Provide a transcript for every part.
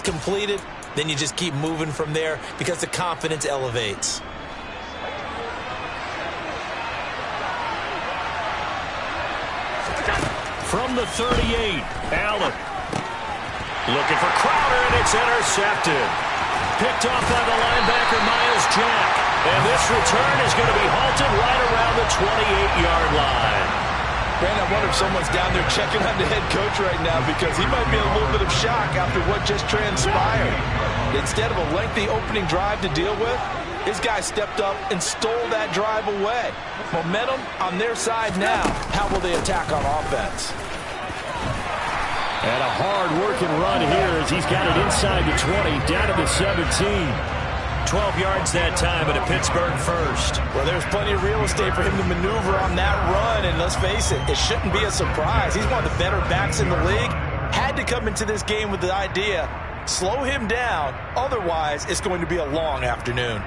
completed, then you just keep moving from there because the confidence elevates. From the 38, Allen. Looking for Crowder, and it's intercepted. Picked off by the linebacker, Miles Jack. And this return is going to be halted right around the 28-yard line. Brandon, I wonder if someone's down there checking on the head coach right now because he might be in a little bit of shock after what just transpired. Instead of a lengthy opening drive to deal with, his guy stepped up and stole that drive away. Momentum on their side now. How will they attack on offense? And a hard-working run here as he's got it inside the 20, down to the 17. 12 yards that time, but a Pittsburgh first. Well, there's plenty of real estate for him to maneuver on that run, and let's face it, it shouldn't be a surprise. He's one of the better backs in the league. Had to come into this game with the idea, slow him down, otherwise it's going to be a long afternoon.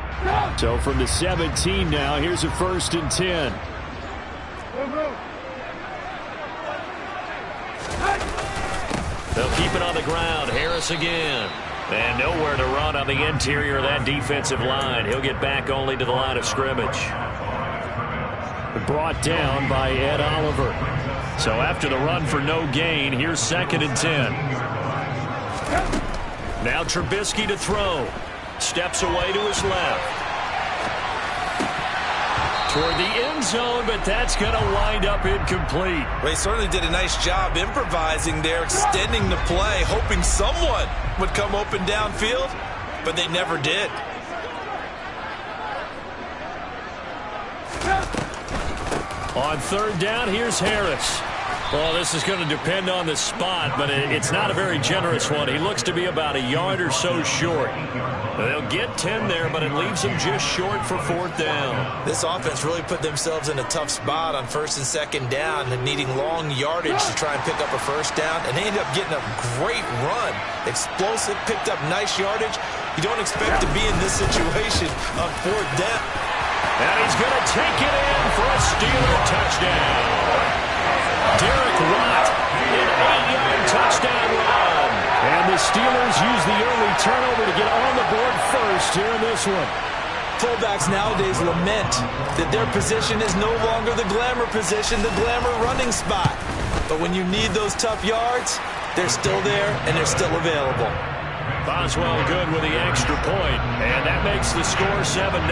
So from the 17 now, here's a 1st and 10. They'll keep it on the ground. Harris again. And nowhere to run on the interior of that defensive line. He'll get back only to the line of scrimmage. Brought down by Ed Oliver. So after the run for no gain, here's 2nd and 10. Now Trubisky to throw. Steps away to his left. Toward the end zone, but that's going to wind up incomplete. Well, he certainly did a nice job improvising there, extending the play, hoping someone would come open downfield, but they never did. On 3rd down, here's Harris. Well, this is going to depend on the spot, but it's not a very generous one. He looks to be about a yard or so short. They'll get 10 there, but it leaves them just short for 4th down. This offense really put themselves in a tough spot on 1st and 2nd down and needing long yardage to try and pick up a 1st down, and they ended up getting a great run. Explosive, picked up nice yardage. You don't expect to be in this situation on 4th down. And he's going to take it in for a Steeler touchdown. Derek Watt, an 8-yard touchdown run. And the Steelers use the early turnover to get on the board first here in this one. Fullbacks nowadays lament that their position is no longer the glamour position, the glamour running spot. But when you need those tough yards, they're still there and they're still available. Boswell good with the extra point, and that makes the score 7-0.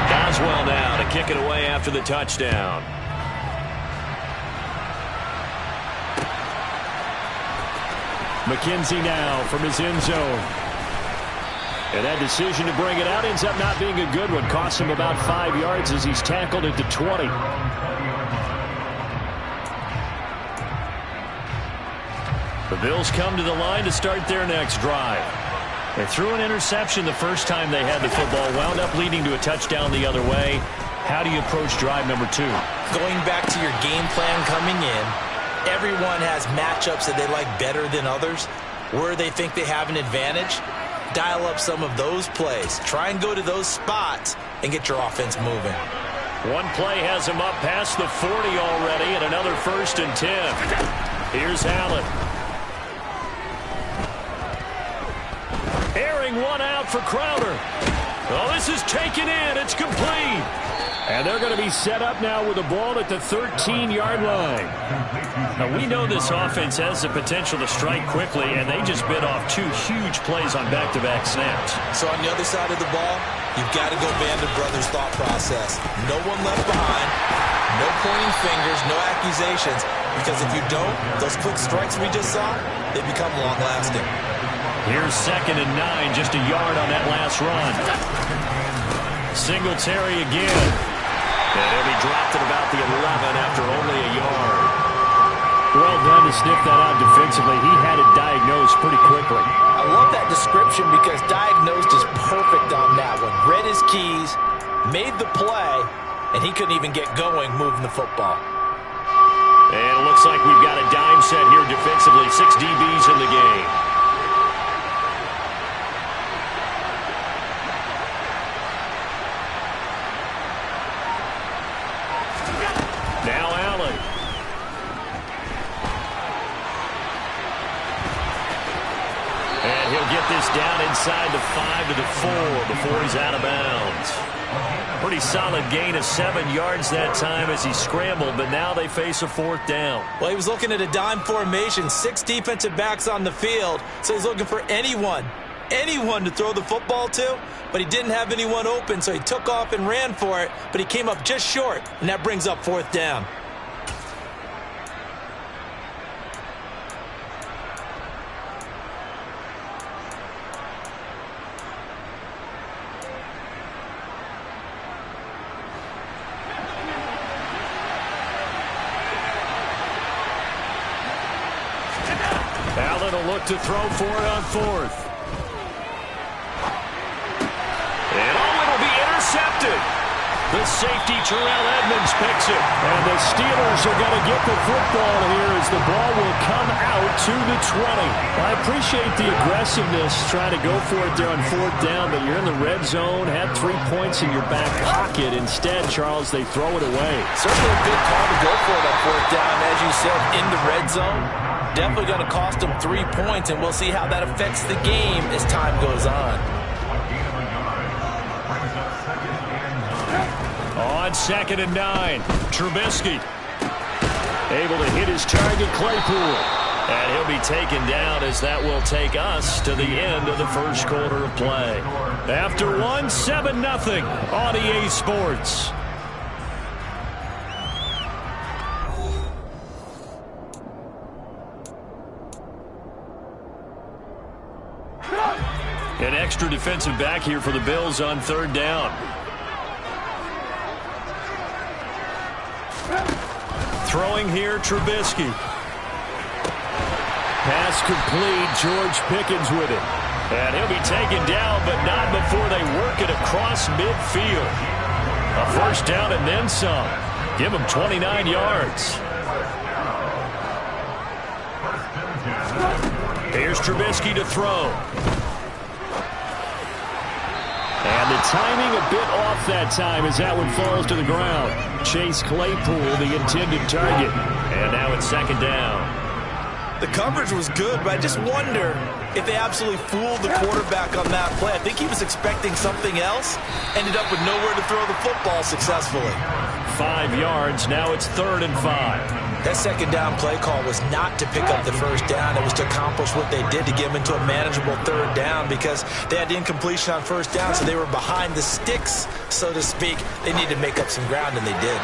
Boswell now to kick it away after the touchdown. McKenzie now from his end zone. And that decision to bring it out ends up not being a good one. Costs him about 5 yards as he's tackled at the 20. The Bills come to the line to start their next drive. They threw an interception the first time they had the football, wound up leading to a touchdown the other way. How do you approach drive number 2? Going back to your game plan coming in, everyone has matchups that they like better than others. Where they think they have an advantage, dial up some of those plays. Try and go to those spots and get your offense moving. One play has him up past the 40 already, and another 1st and 10. Here's Allen. Airing one out for Crowder. Oh, this is taken in. It's complete. And they're going to be set up now with the ball at the 13-yard line. Now, we know this offense has the potential to strike quickly, and they just bit off 2 huge plays on back-to-back snaps. So on the other side of the ball, you've got to go Vander Brothers' thought process. No one left behind, no pointing fingers, no accusations, because if you don't, those quick strikes we just saw, they become long-lasting. Here's 2nd and 9, just a yard on that last run. Singletary again. And he'll be dropped at about the 11 after only a yard. Well done to sniff that out defensively. He had it diagnosed pretty quickly. I love that description because diagnosed is perfect on that one. Read his keys, made the play, and he couldn't even get going moving the football. And it looks like we've got a dime set here defensively. 6 DBs in the game. get this down inside the 5 to the 4 before he's out of bounds. Pretty solid gain of 7 yards that time as he scrambled, but now they face a 4th down. Well, he was looking at a dime formation, 6 defensive backs on the field, so he's looking for anyone to throw the football to, but he didn't have anyone open, so he took off and ran for it, but he came up just short, and that brings up 4th down. Allen will look to throw for it on 4th. And it'll be intercepted. The safety, Terrell Edmonds, picks it. And the Steelers are going to get the football here as the ball will come out to the 20. I appreciate the aggressiveness trying to go for it there on 4th down, but you're in the red zone, had 3 points in your back pocket. Instead, Charles, they throw it away. Certainly a good call to go for it on 4th down, as you said, in the red zone. Definitely going to cost them 3 points, and we'll see how that affects the game as time goes on. On 2nd and 9, Trubisky able to hit his target, Claypool. And he'll be taken down as that will take us to the end of the first quarter of play. After 1, 7-0 on EA Sports. An extra defensive back here for the Bills on 3rd down. Throwing here, Trubisky. Pass complete, George Pickens with it. And he'll be taken down, but not before they work it across midfield. A 1st down and then some. Give him 29 yards. Here's Trubisky to throw. And the timing a bit off that time as that one falls to the ground. Chase Claypool, the intended target. And now it's 2nd down. The coverage was good, but I just wonder if they absolutely fooled the quarterback on that play. I think he was expecting something else. Ended up with nowhere to throw the football successfully. 5 yards. Now it's 3rd and 5. That 2nd down play call was not to pick up the 1st down. It was to accomplish what they did to get them into a manageable 3rd down because they had incompletion on 1st down, so they were behind the sticks, so to speak. They needed to make up some ground, and they did.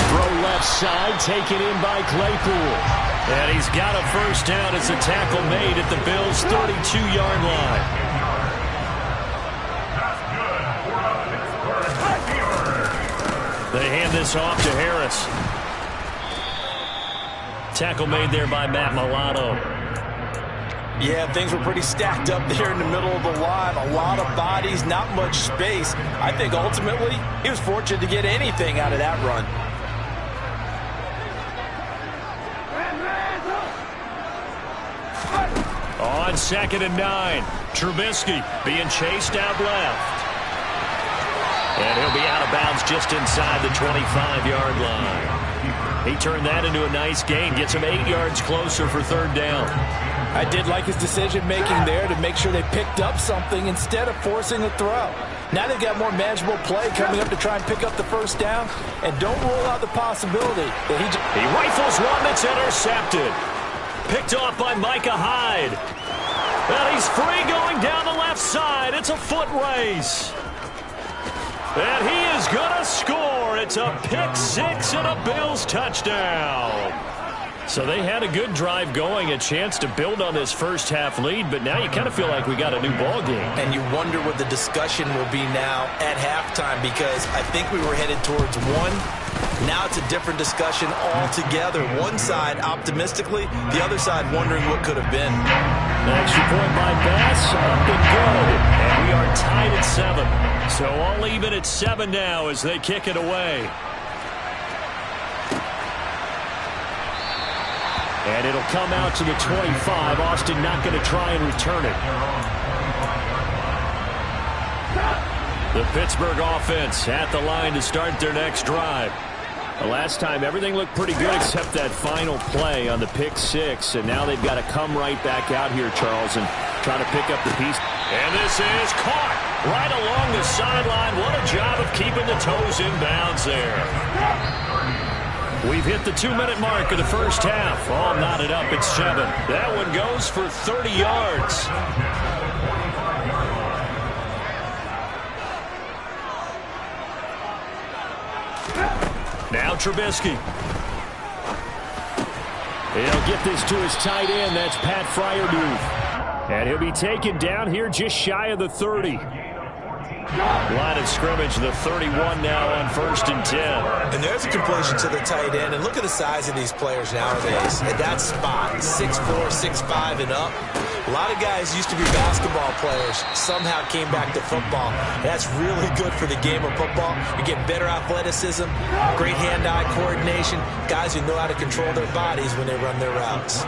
Throw left side, taken in by Claypool. And he's got a 1st down as a tackle made at the Bills' 32-yard line. They hand this off to Harris. Tackle made there by Matt Milano. Yeah, things were pretty stacked up there in the middle of the line. A lot of bodies, not much space. I think ultimately he was fortunate to get anything out of that run. On 2nd and 9, Trubisky being chased out left. And he'll be out of bounds just inside the 25-yard line. He turned that into a nice gain, gets him 8 yards closer for 3rd down. I did like his decision-making there to make sure they picked up something instead of forcing a throw. Now they've got more manageable play coming up to try and pick up the 1st down, and don't rule out the possibility that he rifles one that's intercepted. Picked off by Micah Hyde. And he's free going down the left side. It's a foot race. And he is going to score. It's a pick 6 and a Bills touchdown. So they had a good drive going, a chance to build on this first half lead, but now you kind of feel like we got a new ball game. And you wonder what the discussion will be now at halftime, because I think we were headed towards one. Now it's a different discussion altogether. One side optimistically, the other side wondering what could have been. Extra point by Bass, up and good. And we are tied at 7. So all even at 7 now as they kick it away. And it'll come out to the 25. Austin not going to try and return it. The Pittsburgh offense at the line to start their next drive. The last time, everything looked pretty good except that final play on the pick six. And now they've got to come right back out here, Charles, and try to pick up the piece. And this is caught right along the sideline. What a job of keeping the toes in bounds there. We've hit the 2-minute mark of the first half. All knotted up at 7. That one goes for 30 yards. Now Trubisky. He'll get this to his tight end. That's Pat Freiermuth. And he'll be taken down here just shy of the 30. Line of scrimmage, the 31 now on 1st and 10. And there's a completion to the tight end. And look at the size of these players nowadays. At that spot, 6'4", 6'5", and up. A lot of guys used to be basketball players, somehow came back to football. That's really good for the game of football. You're getting better athleticism, great hand-eye coordination, guys who know how to control their bodies when they run their routes.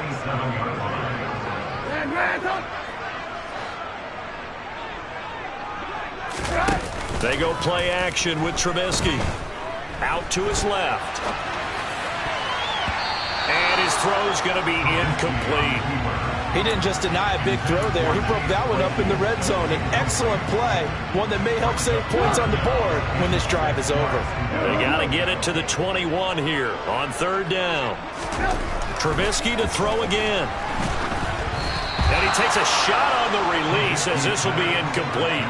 They go play action with Trubisky. Out to his left. And his throw's going to be incomplete. He didn't just deny a big throw there. He broke that one up in the red zone. An excellent play, one that may help save points on the board when this drive is over. They got to get it to the 21 here on 3rd down. Trubisky to throw again. And he takes a shot on the release as this will be incomplete.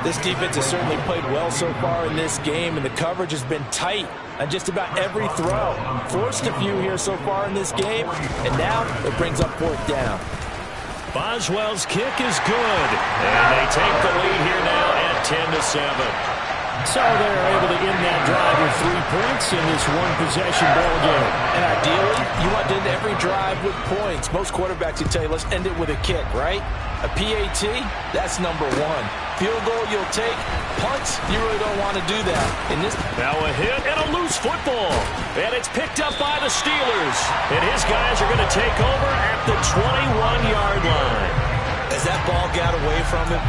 This defense has certainly played well so far in this game, and the coverage has been tight on just about every throw. Forced a few here so far in this game, and now it brings up 4th down. Boswell's kick is good, and they take the lead here now at 10-7. So they're able to end that drive with 3 points in this one-possession ball game. And ideally, you want to end every drive with points. Most quarterbacks would tell you, let's end it with a kick, right? A PAT, that's number 1. Field goal you'll take. Punts, you really don't want to do that. Now a hit and a loose football. And it's picked up by the Steelers. And his guys are going to take over at the 21-yard line. As that ball got away from him,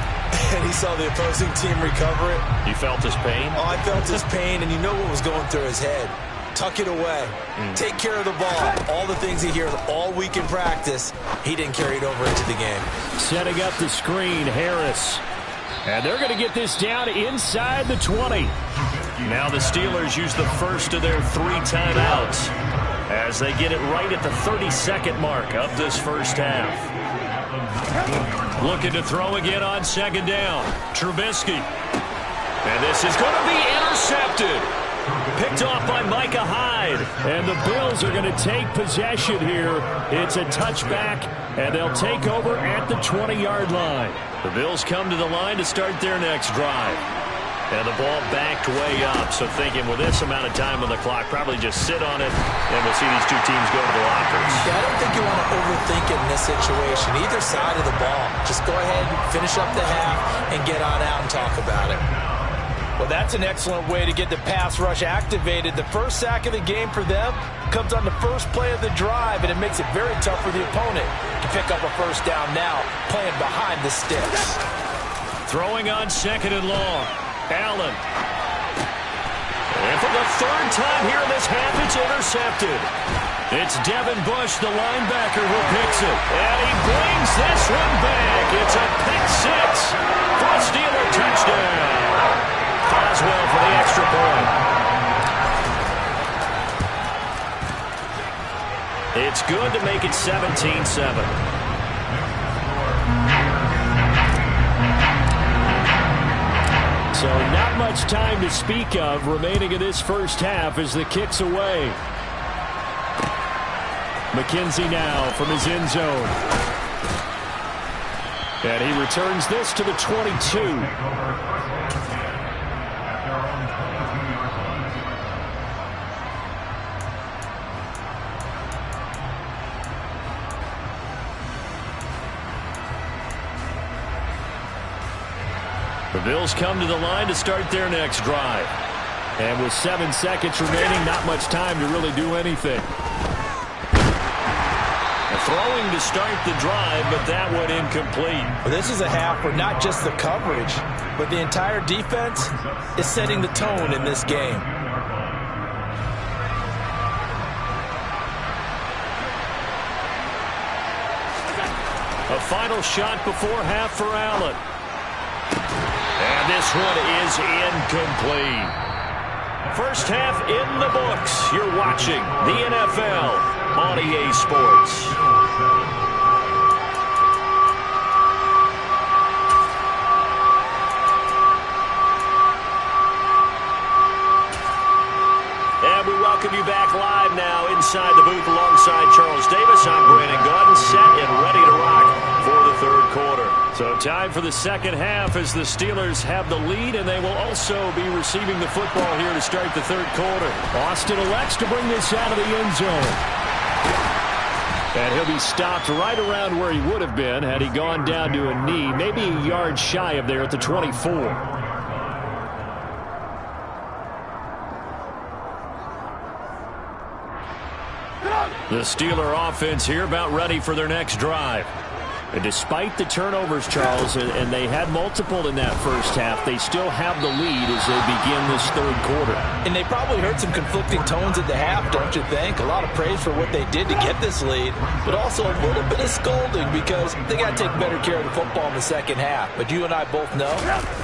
and he saw the opposing team recover it. You felt his pain? Oh, I felt his pain, and you know what was going through his head. Tuck it away. Take care of the ball. All the things he hears all week in practice, he didn't carry it over into the game. Setting up the screen, Harris. And they're going to get this down inside the 20. Now the Steelers use the first of their 3 timeouts as they get it right at the 32nd mark of this first half. Looking to throw again on 2nd down. Trubisky. And this is going to be intercepted. Picked off by Micah Hyde. And the Bills are going to take possession here. It's a touchback, and they'll take over at the 20-yard line. The Bills come to the line to start their next drive. And the ball backed way up. So thinking with this amount of time on the clock, probably just sit on it, and we'll see these 2 teams go to the lockers. Yeah, I don't think you want to overthink it in this situation. Either side of the ball. Just go ahead, finish up the half, and get on out and talk about it. Well, that's an excellent way to get the pass rush activated. The first sack of the game for them comes on the first play of the drive, and it makes it very tough for the opponent to pick up a first down now, playing behind the sticks. Throwing on 2nd and long. Allen. And for the 3rd time here in this half, it's intercepted. It's Devin Bush, the linebacker, who picks it. And he brings this one back. It's a pick 6 for a Steeler touchdown. Boswell for the extra point. It's good to make it 17-7. So not much time to speak of remaining in this first half as the kick's away. McKenzie now from his end zone. And he returns this to the 22. The Bills come to the line to start their next drive. And with 7 seconds remaining, not much time to really do anything. Throwing to start the drive, but that one incomplete. Well, this is a half where not just the coverage, but the entire defense is setting the tone in this game. A final shot before half for Allen. And this one is incomplete. First half in the books. You're watching the NFL on EA Sports. And we welcome you back live now inside the booth alongside Charles Davis. I'm Brandon Gordon, set and ready to rock for the third quarter. So time for the second half as the Steelers have the lead, and they will also be receiving the football here to start the third quarter. Austin elects to bring this out of the end zone. And he'll be stopped right around where he would have been had he gone down to a knee, maybe a yard shy of there at the 24. The Steeler offense here about ready for their next drive. And despite the turnovers, Charles, and they had multiple in that first half, they still have the lead as they begin this third quarter. And they probably heard some conflicting tones at the half, don't you think? A lot of praise for what they did to get this lead, but also a little bit of scolding because they got to take better care of the football in the second half. But you and I both know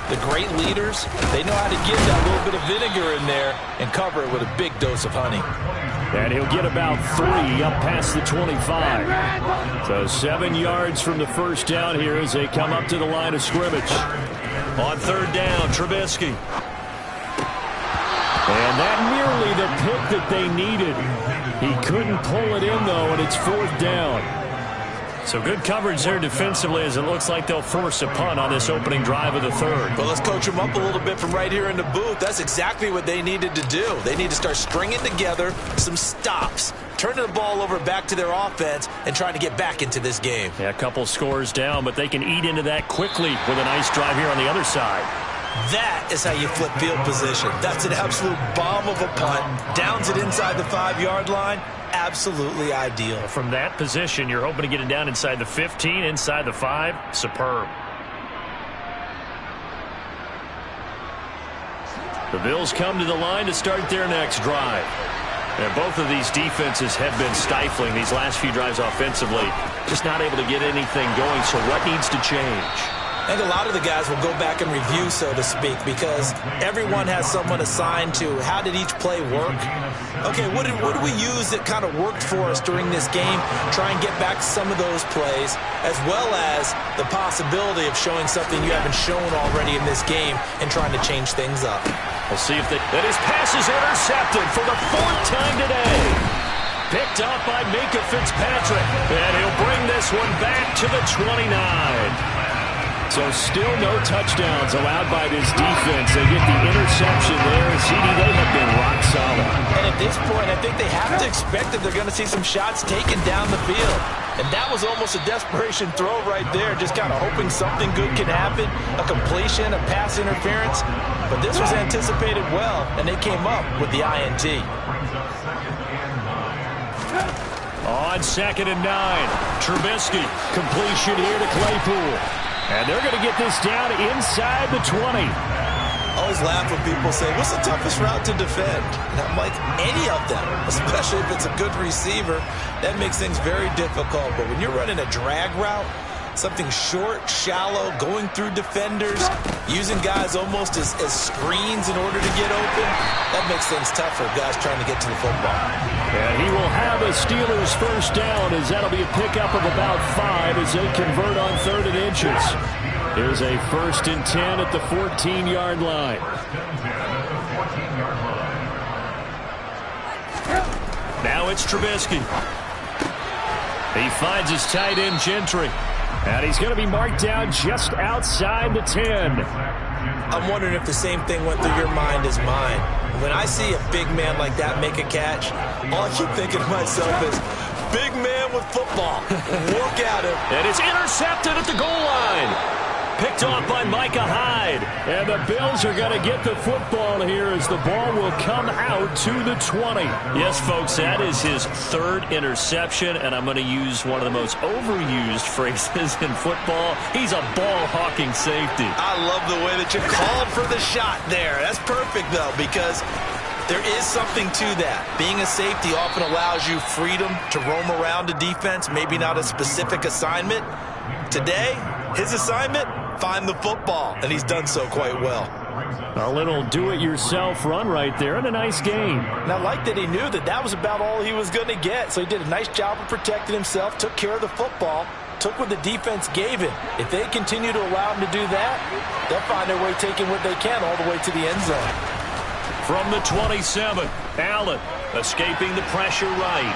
the great leaders, they know how to get that little bit of vinegar in there and cover it with a big dose of honey. And he'll get about 3 up past the 25. So 7 yards from the first down here as they come up to the line of scrimmage. On third down, Trubisky. And that nearly the pick that they needed. He couldn't pull it in, though, and it's fourth down. So good coverage there defensively as it looks like they'll force a punt on this opening drive of the third. Well, let's coach them up a little bit from right here in the booth. That's exactly what they needed to do. They need to start stringing together some stops, turning the ball over back to their offense, and trying to get back into this game. Yeah, a couple scores down, but they can eat into that quickly with a nice drive here on the other side. That is how you flip field position. That's an absolute bomb of a punt. Downs it inside the 5-yard line. Absolutely ideal. From that position, you're hoping to get it down inside the 15, inside the 5. Superb. The Bills come to the line to start their next drive. And both of these defenses have been stifling these last few drives offensively. Just not able to get anything going, so what needs to change? I think a lot of the guys will go back and review, so to speak, because everyone has someone assigned to how did each play work. Okay, what did we use that kind of worked for us during this game? Try and get back some of those plays, as well as the possibility of showing something you haven't shown already in this game and trying to change things up. We'll see if that his pass is intercepted for the 4th time today. Picked up by Minkah Fitzpatrick, and he'll bring this one back to the 29. So still no touchdowns allowed by this defense. They get the interception there. CD, they have been rock solid. And at this point, I think they have to expect that they're going to see some shots taken down the field. And that was almost a desperation throw right there, just kind of hoping something good can happen, a completion, a pass interference. But this was anticipated well, and they came up with the INT. On 2nd and 9, Trubisky, completion here to Claypool. And they're going to get this down inside the 20. I always laugh when people say, what's the toughest route to defend? And I'm like, any of them, especially if it's a good receiver. That makes things very difficult. But when you're running a drag route, something short, shallow, going through defenders, using guys almost as screens in order to get open, that makes things tougher, guys trying to get to the football. And he will have a Steelers first down as that'll be a pickup of about 5 as they convert on 3rd and inches. Here's a 1st and 10 at the 14-yard line. Now it's Trubisky. He finds his tight end, Gentry. And he's going to be marked down just outside the 10. I'm wondering if the same thing went through your mind as mine. When I see a big man like that make a catch, all I keep thinking to myself is, big man with football. Look at him. And it's intercepted at the goal line. Picked off by Micah Hyde. And the Bills are going to get the football here as the ball will come out to the 20. Yes, folks, that is his 3rd interception, and I'm going to use one of the most overused phrases in football. He's a ball-hawking safety. I love the way that you called for the shot there. That's perfect, though, because there is something to that. Being a safety often allows you freedom to roam around a defense, maybe not a specific assignment. Today, his assignment, find the football, and he's done so quite well. A little do-it-yourself run right there, and a nice game. And I like that he knew that that was about all he was going to get, so he did a nice job of protecting himself, took care of the football, took what the defense gave him. If they continue to allow him to do that, they'll find their way taking what they can all the way to the end zone. From the 27, Allen escaping the pressure right.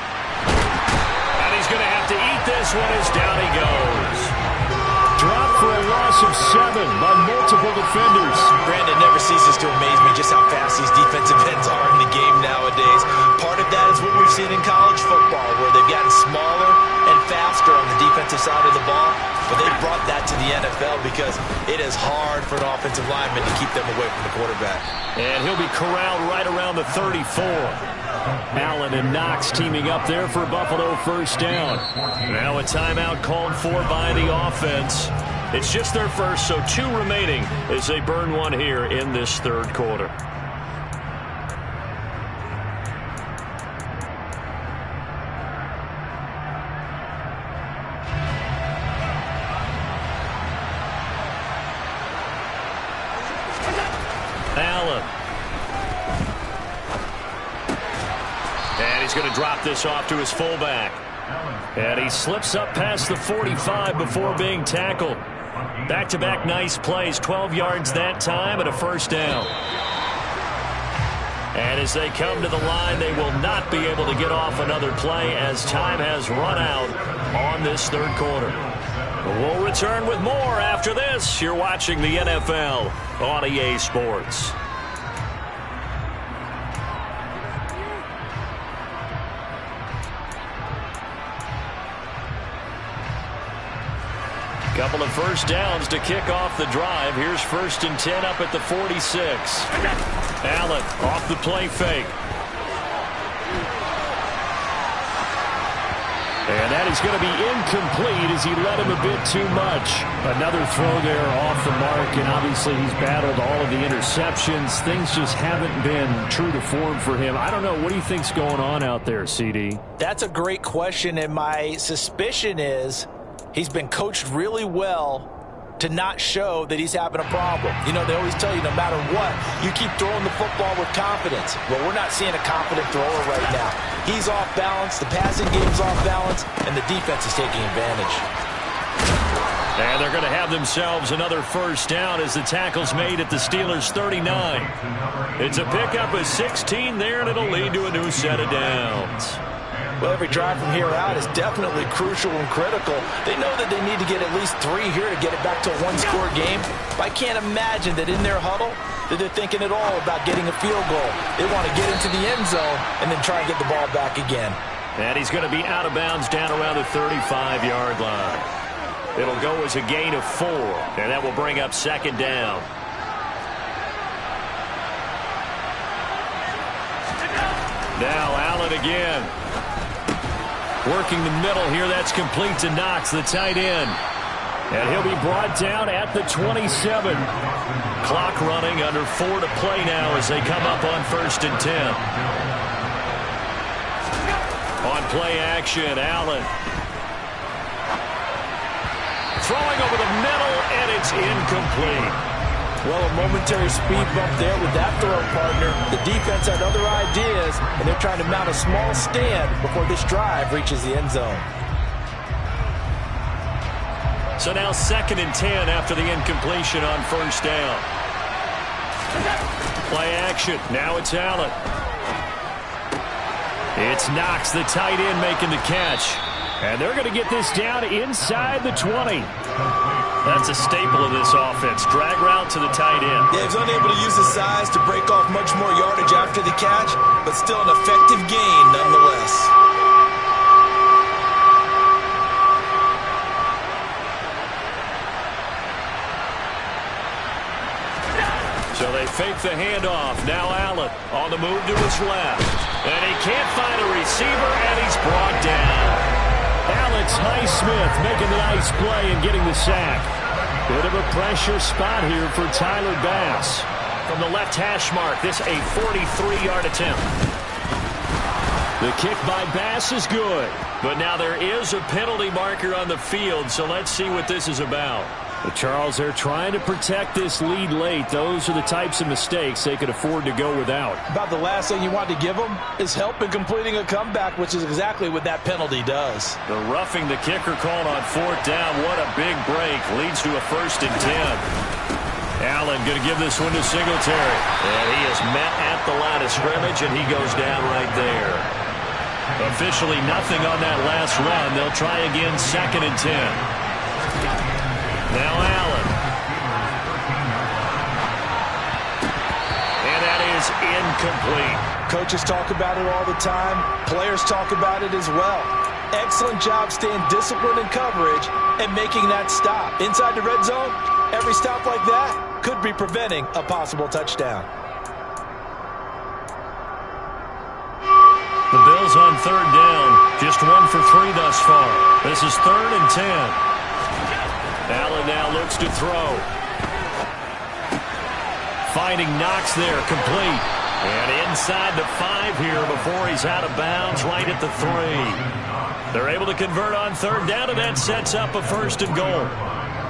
And he's going to have to eat this one as down he goes. Dropped for a loss of 7 by multiple defenders. Brandon, never ceases to amaze me just how fast these defensive ends are in the game nowadays. Part of that is what we've seen in college football, where they've gotten smaller and faster on the defensive side of the ball. But they've brought that to the NFL because it is hard for an offensive lineman to keep them away from the quarterback. And he'll be corralled right around the 34. Allen and Knox teaming up there for Buffalo first down. Now a timeout called for by the offense. It's just their first, so 2 remaining as they burn one here in this third quarter. Allen. And he's going to drop this off to his fullback. And he slips up past the 45 before being tackled. Back-to-back nice plays, 12 yards that time and a first down. And as they come to the line, they will not be able to get off another play as time has run out on this third quarter. We'll return with more after this. You're watching the NFL on EA Sports. Couple of first downs to kick off the drive. Here's 1st and 10 up at the 46. Allen off the play fake. And that is going to be incomplete as he led him a bit too much. Another throw there off the mark, and obviously he's battled all of the interceptions. Things just haven't been true to form for him. I don't know. What do you think's going on out there, CD? That's a great question, and my suspicion is he's been coached really well to not show that he's having a problem. You know, they always tell you no matter what, you keep throwing the football with confidence. Well, we're not seeing a confident thrower right now. He's off balance, the passing game's off balance, and the defense is taking advantage. And they're going to have themselves another first down as the tackle's made at the Steelers' 39. It's a pickup of 16 there, and it'll lead to a new set of downs. Well, every drive from here out is definitely crucial and critical. They know that they need to get at least 3 here to get it back to a one-score game. But I can't imagine that in their huddle that they're thinking at all about getting a field goal. They want to get into the end zone and then try and get the ball back again. And he's going to be out of bounds down around the 35-yard line. It'll go as a gain of 4, and that will bring up 2nd down. Now Allen again. Working the middle here, that's complete to Knox, the tight end. And he'll be brought down at the 27. Clock running, under 4 to play now as they come up on 1st and 10. On play action, Allen. Throwing over the middle, and it's incomplete. Well, a momentary speed bump there with that throw partner. The defense had other ideas, and they're trying to mount a small stand before this drive reaches the end zone. So now 2nd and 10 after the incompletion on 1st down. Play action. Now it's Allen. It's Knox, the tight end, making the catch. And they're going to get this down inside the 20. That's a staple of this offense. Drag route to the tight end. Yeah, he's unable to use his size to break off much more yardage after the catch, but still an effective gain nonetheless. So they fake the handoff. Now Allen on the move to his left. And he can't find a receiver, and he's brought down. Alex Highsmith making the nice play and getting the sack. Bit of a pressure spot here for Tyler Bass. From the left hash mark, this a 43-yard attempt. The kick by Bass is good. But now there is a penalty marker on the field, so let's see what this is about. But Charles, they're trying to protect this lead late. Those are the types of mistakes they could afford to go without. About the last thing you want to give them is help in completing a comeback, which is exactly what that penalty does. The roughing the kicker called on 4th down. What a big break. Leads to a 1st and 10. Allen going to give this one to Singletary. And he is met at the line of scrimmage, and he goes down right there. Officially nothing on that last run. They'll try again 2nd and 10. Now Allen. And that is incomplete. Coaches talk about it all the time. Players talk about it as well. Excellent job staying disciplined in coverage and making that stop. Inside the red zone, every stop like that could be preventing a possible touchdown. The Bills on 3rd down. Just 1 for 3 thus far. This is 3rd and 10. Allen now looks to throw. Finding Knox there, complete. And inside the 5 here before he's out of bounds, right at the 3. They're able to convert on 3rd down, and that sets up a 1st and goal.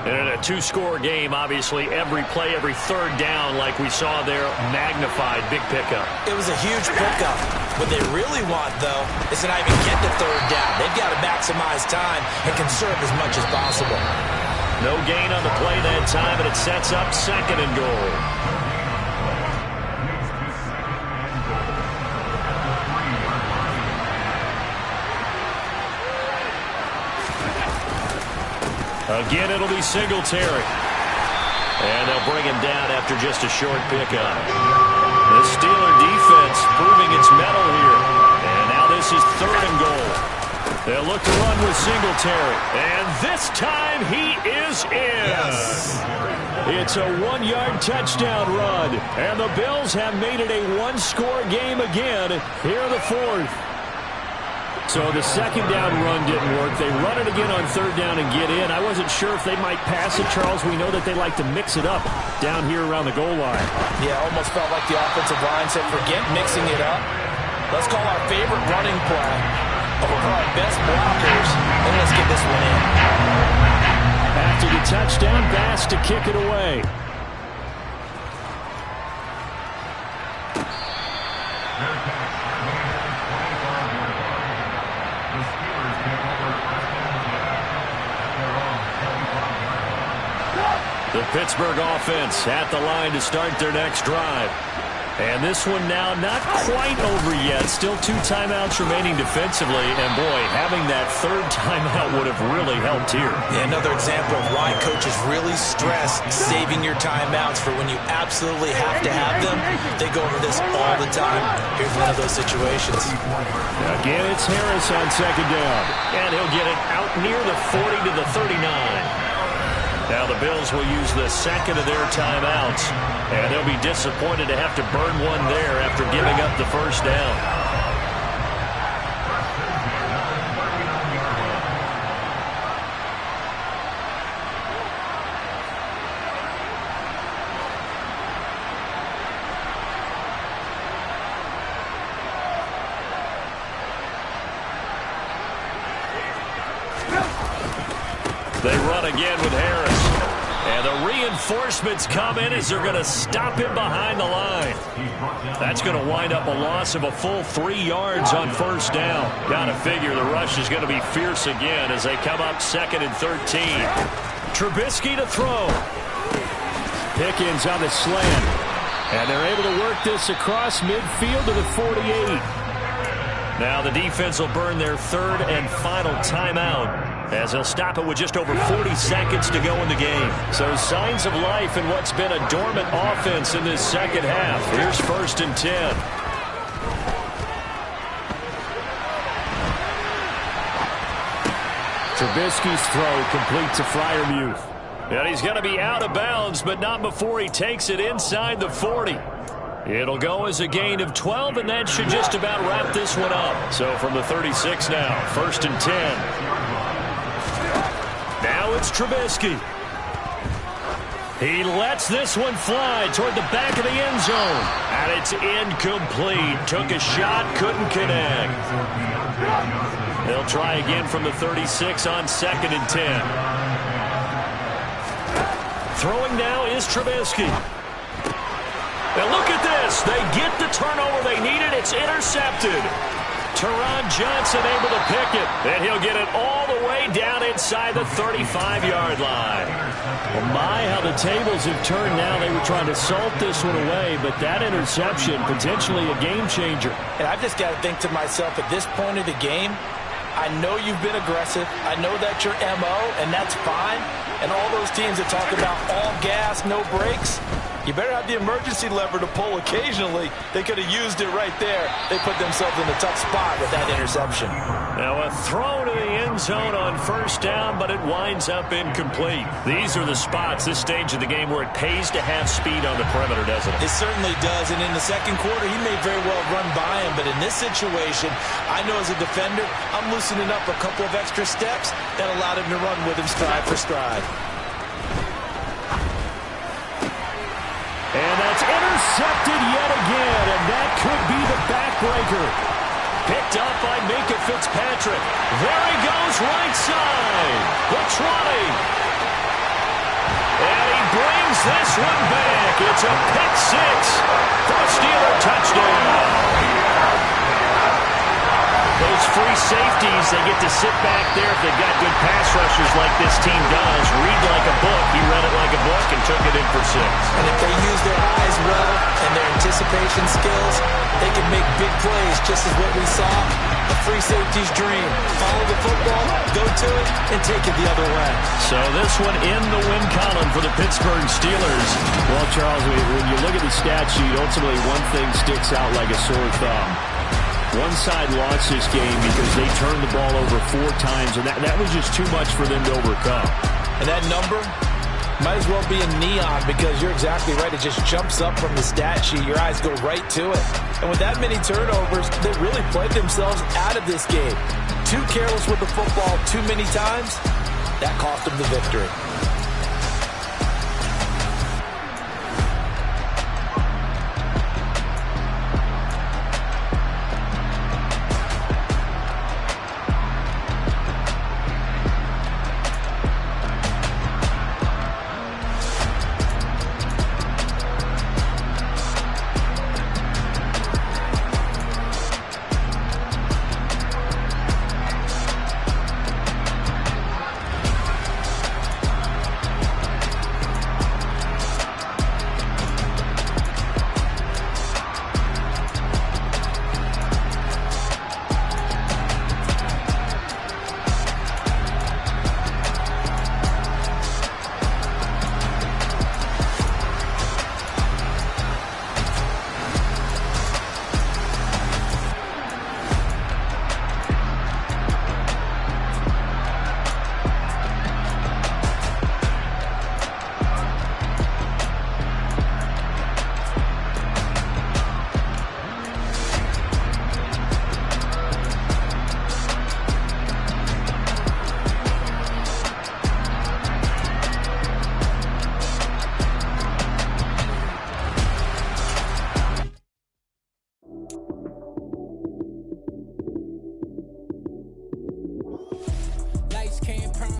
And in a 2-score game, obviously, every play, every 3rd down, like we saw there, magnified, big pickup. It was a huge pickup. What they really want, though, is to not even get to 3rd down. They've got to maximize time and conserve as much as possible. No gain on the play that time, and it sets up 2nd and goal. Again, it'll be Singletary. And they'll bring him down after just a short pickup. The Steeler defense proving its mettle here. And now this is 3rd and goal. They'll look to run with Singletary. And this time he is in. Yes. It's a 1-yard touchdown run. And the Bills have made it a 1-score game again here in the 4th. So the 2nd down run didn't work. They run it again on 3rd down and get in. I wasn't sure if they might pass it, Charles. We know that they like to mix it up down here around the goal line. Yeah, almost felt like the offensive line said, forget mixing it up. Let's call our favorite running play over our best blockers, and let's get this one in. After the touchdown, Bass to kick it away. The Pittsburgh offense at the line to start their next drive. And this one now not quite over yet. Still 2 timeouts remaining defensively. And, boy, having that 3rd timeout would have really helped here. Yeah, another example of why coaches really stress saving your timeouts for when you absolutely have to have them. They go over this all the time. Here's one of those situations. Again, it's Harris on 2nd down. And he'll get it out near the 40 to the 39. Now the Bills will use the 2nd of their timeouts, and they'll be disappointed to have to burn one there after giving up the 1st down. They run again with Harris. And the reinforcements come in as they're going to stop him behind the line. That's going to wind up a loss of a full 3 yards on 1st down. Got to figure the rush is going to be fierce again as they come up 2nd and 13. Trubisky to throw. Pickens on the slant. And they're able to work this across midfield to the 48. Now the defense will burn their 3rd and final timeout, as they'll stop it with just over 40 seconds to go in the game. So signs of life in what's been a dormant offense in this 2nd half. Here's 1st and 10. Trubisky's throw complete to Freiermuth. And he's going to be out of bounds, but not before he takes it inside the 40. It'll go as a gain of 12, and that should just about wrap this one up. So from the 36 now, 1st and 10. Now it's Trubisky. He lets this one fly toward the back of the end zone. And it's incomplete. Took a shot, couldn't connect. They'll try again from the 36 on 2nd and 10. Throwing now is Trubisky. And look at this. They get the turnover they needed. It's intercepted. Teron Johnson able to pick it. And he'll get it all the way down inside the 35-yard line. Well, my, how the tables have turned now. They were trying to salt this one away, but that interception, potentially a game changer. And I've just got to think to myself, at this point of the game, I know you've been aggressive. I know that's your MO, and that's fine. And all those teams that talk about all gas, no brakes, you better have the emergency lever to pull occasionally. They could have used it right there. They put themselves in a tough spot with that interception. Now a throw to the end zone on 1st down, but it winds up incomplete. These are the spots, this stage of the game, where it pays to have speed on the perimeter, doesn't it? It certainly does, and in the second quarter, he may very well run by him, but in this situation, I know as a defender, I'm loosening up a couple of extra steps that allowed him to run with him stride for stride. And that's intercepted yet again, and that could be the backbreaker. Picked up by Minkah Fitzpatrick. There he goes, right side. The 20. And he brings this one back. It's a pick six for a Steeler touchdown. Those free safeties, they get to sit back there if they've got good pass rushers like this team does. Read like a book. He read it like a book and took it in for 6. And if they use their eyes well and their anticipation skills, they can make big plays, just as what we saw. A free safety's dream. Follow the football, go to it, and take it the other way. So this one in the win column for the Pittsburgh Steelers. Well, Charles, when you look at the stat sheet, ultimately one thing sticks out like a sore thumb. One side lost this game because they turned the ball over 4 times, and that was just too much for them to overcome. And that number might as well be in neon, because you're exactly right. It just jumps up from the stat sheet. Your eyes go right to it. And with that many turnovers, they really played themselves out of this game. Too careless with the football too many times. That cost them the victory.